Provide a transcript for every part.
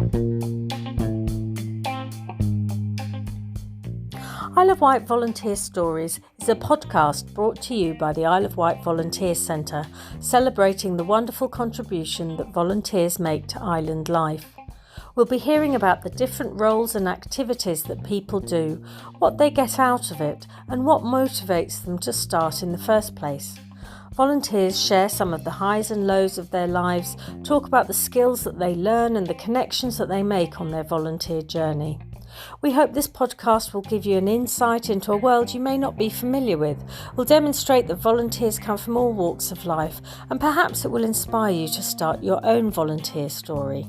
Isle of Wight Volunteer Stories is a podcast brought to you by the Isle of Wight Volunteer Centre, celebrating the wonderful contribution that volunteers make to island life. We'll be hearing about the different roles and activities that people do, what they get out of it, and what motivates them to start in the first place. Volunteers share some of the highs and lows of their lives, talk about the skills that they learn and the connections that they make on their volunteer journey. We hope this podcast will give you an insight into a world you may not be familiar with, will demonstrate that volunteers come from all walks of life, and perhaps it will inspire you to start your own volunteer story.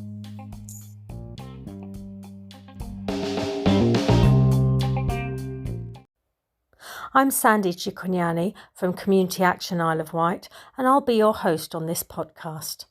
I'm Sandy Cicognani from Community Action Isle of Wight, and I'll be your host on this podcast.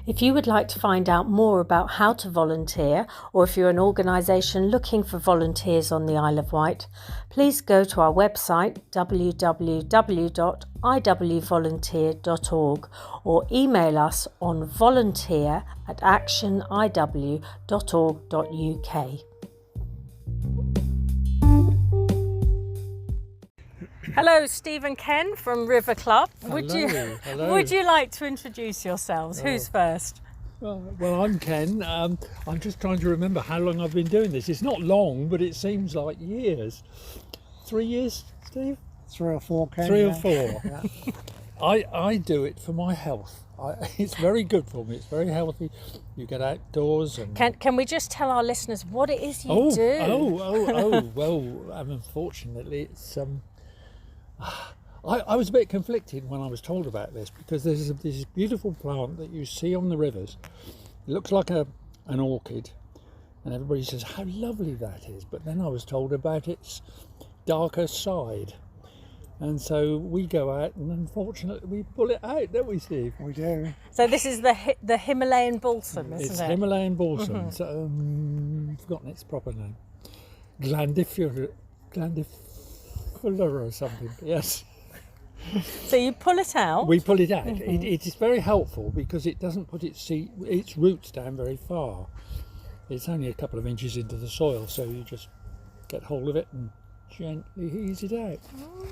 If you would like to find out more about how to volunteer, or if you're an organisation looking for volunteers on the Isle of Wight, please go to our website www.iwvolunteer.org or email us on volunteer@actioniw.org.uk. Hello, Steve and Ken from River Club. Hello. Would you like to introduce yourselves? Who's first? Well, I'm Ken. I'm just trying to remember how long I've been doing this. It's not long, but it seems like years. 3 years, Steve? 3 or 4, Ken. 3 or yeah. 4. Yeah. I do it for my health. It's very good for me. It's very healthy. You get outdoors and... Can we just tell our listeners what it is you do? Well, unfortunately, it's... I was a bit conflicted when I was told about this, because there's this beautiful plant that you see on the rivers. It looks like an orchid, and everybody says how lovely that is. But then I was told about its darker side, and so we go out and unfortunately we pull it out, don't we, Steve? We do. So this is the Himalayan Balsam, isn't It's it? Himalayan Balsam. So, I've forgotten its proper name. Glandiflora or something. Yes. So you pull it out. We pull it out. It is very helpful because it doesn't put its roots down very far. It's only a couple of inches into the soil, so you just get hold of it and gently ease it out.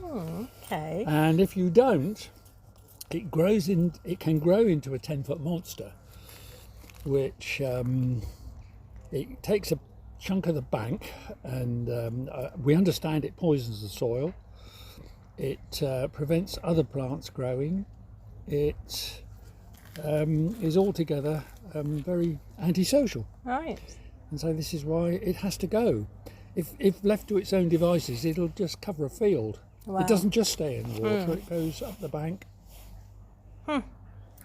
Oh, okay. And if you don't, it can grow into a 10-foot monster, which it takes a chunk of the bank, and we understand it poisons the soil. It prevents other plants growing. It is altogether very antisocial. Right. And so this is why it has to go. If left to its own devices, it'll just cover a field. Wow. It doesn't just stay in the water. It goes up the bank and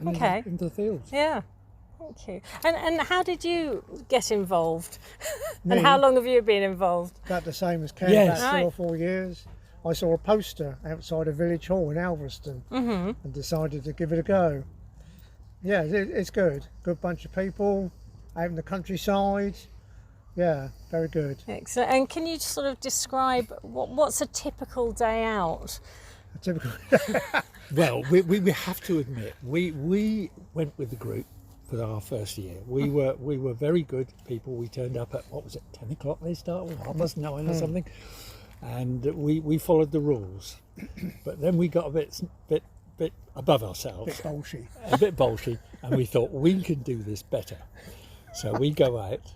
Okay. into the fields. Yeah. Thank you. And how did you get involved? Me? And how long have you been involved? About the same as Ken, Yes. about 3 or Right. 4 years. I saw a poster outside a village hall in Alveston and decided to give it a go. Yeah, it's good. Good bunch of people out in the countryside. Yeah, very good. Excellent. And can you sort of describe what's a typical day out? A typical. Well, we have to admit, we went with the group for our first year. We were very good people. We turned up at, 10 o'clock they start, or 9:30 or something, and we followed the rules. But then we got a bit above ourselves, a bit bolshy, and we thought we can do this better. So we go out,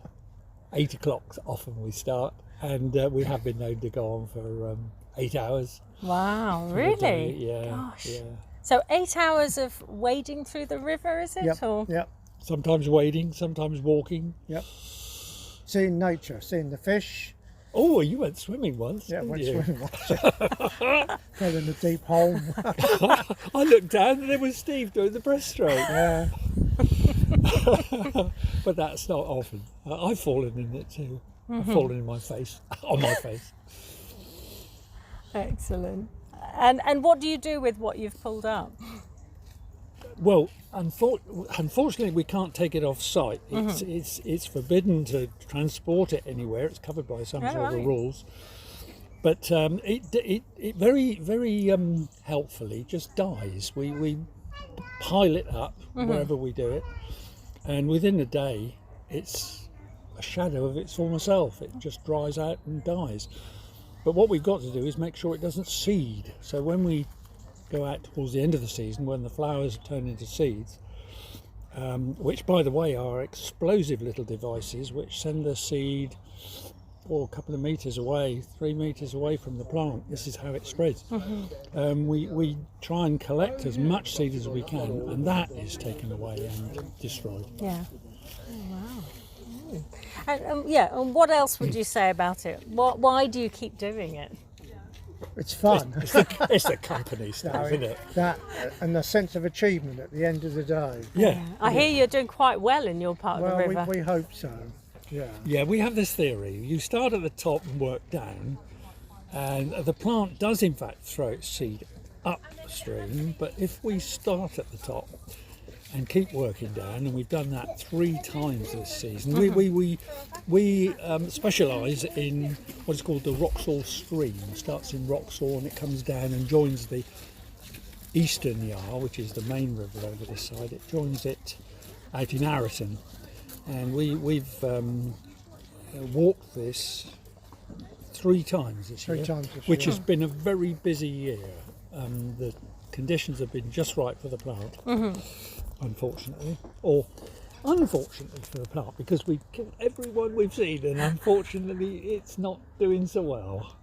8 o'clock often we start, and we have been known to go on for 8 hours. Wow, for the day. really? Yeah. Gosh. Yeah. So 8 hours of wading through the river, is it? Yep, Or? yep, Sometimes wading, sometimes walking. yep. Seeing nature, seeing the fish. Oh, you went swimming once, Yeah, didn't went you? swimming once. Fell in the deep hole. I looked down and there was Steve doing the breaststroke. Yeah. But that's not often. I've fallen in it too. I've fallen in my face, on my face. Excellent. And what do you do with what you've pulled up? Well, unfortunately, we can't take it off site. It's forbidden to transport it anywhere. It's covered by some sort of rules. But it very helpfully just dies. We pile it up wherever we do it, and within a day it's a shadow of its former self. It just dries out and dies. But what we've got to do is make sure it doesn't seed. So when we go out towards the end of the season, when the flowers turn into seeds, which by the way are explosive little devices which send the seed a couple of metres away, 3 metres away from the plant. This is how it spreads. We try and collect as much seed as we can, and that is taken away and destroyed. Yeah. Oh, wow. And what else would you say about it? Why do you keep doing it? It's fun. It's the company stuff, isn't it? That and the sense of achievement at the end of the day. Yeah. I hear you're doing quite well in your part of the river. Well, we hope so. Yeah. Yeah, we have this theory. You start at the top and work down, and the plant does in fact throw its seed upstream, but if we start at the top and keep working down, and we've done that 3 times this season, we specialise in what is called the Wroxall stream. It starts in Wroxall and it comes down and joins the Eastern Yar, which is the main river over this side. It joins it out in Arraton. And we've walked this 3 times this year, which has been a very busy year. The conditions have been just right for the plant, unfortunately, or unfortunately for the plant, because we've killed everyone we've seen, and unfortunately it's not doing so well.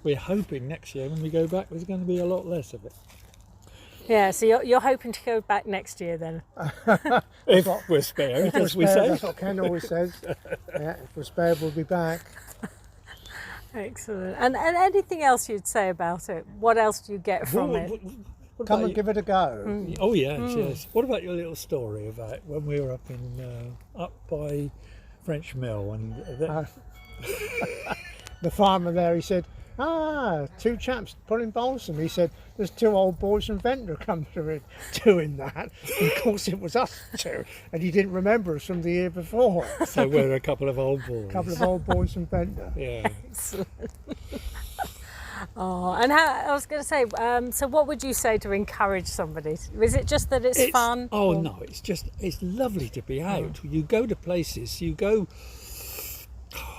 We're hoping next year when we go back there's going to be a lot less of it. Yeah, so you're hoping to go back next year then? If we're spared, as we say. That's what Ken always says. Yeah, if we're spared, we'll be back. Excellent. And anything else you'd say about it? What else do you get from it? Come and give it a go. Oh yes. What about your little story about when we were up by French Mill and the farmer there? He said, 2 chaps pulling balsam. He said, there's 2 old boys from Ventnor come through doing that. And of course it was us 2, and he didn't remember us from the year before. So we're a couple of old boys. A couple of old boys from Ventnor. Yeah. Excellent. And I was going to say, so what would you say to encourage somebody? Is it just that it's fun? Oh no, it's lovely to be out. You go to places, you go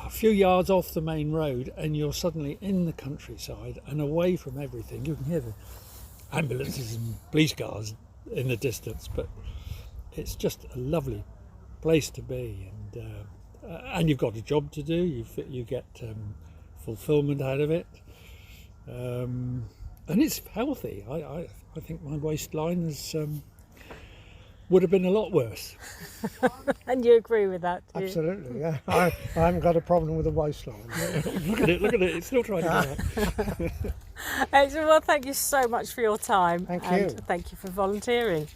a few yards off the main road and you're suddenly in the countryside and away from everything. You can hear the ambulances and police cars in the distance, but it's just a lovely place to be, and you've got a job to do. You get fulfillment out of it, and it's healthy. I think my waistline is would have been a lot worse. And you agree with that? Absolutely, yeah. I haven't got a problem with the waistline. Look at it, it's still trying to go out. Excellent. Well, thank you so much for your time. Thank you. And thank you for volunteering.